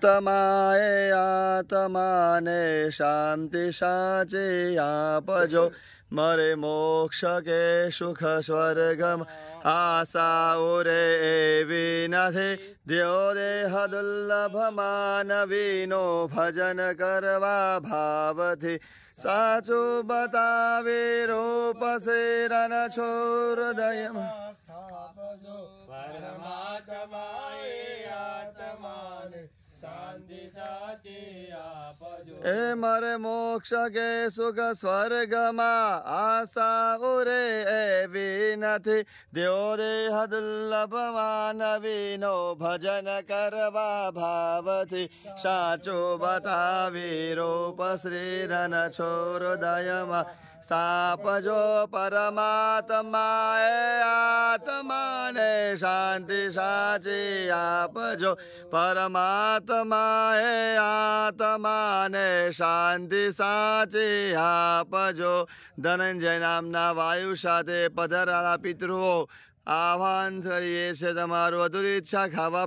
તમારે આત્માને શાંતિ સાચી આપજો મરે મોક્ષ કે સુખ સ્વર્ગમાં આશા ઉરે એવી નથી દેહો દેહ દુર્લભ માનવીનો ભજન કરવા ભાવથી સાચું બતાવે રૂપ શેરન છોર હૃદયમાં સ્થાપજો પરમાત્માએ આત્માને શાંતિ સાચી આપજો એ મરે મોક્ષ કે સુખ સ્વર્ગમાં આશા ઉરે એવી નથી દેહો દેહ દુર્લભ માનવીનો ભજન કરવા ભાવથી સાચું બતાવી રૂપ શ્રીરન છોર હૃદયમાં સ્થાપજો પરમાત્માએ આત્માને શાંતિ સાચી આપજો પરમાત્માએ આત્માને શાંતિ સાચી આપજો ધનંજય નામના વાયુ સાથે પધારેલા પિતૃઓ આહ્વાન કરીએ છે તમારું અધૂરી ઈચ્છા ખાવા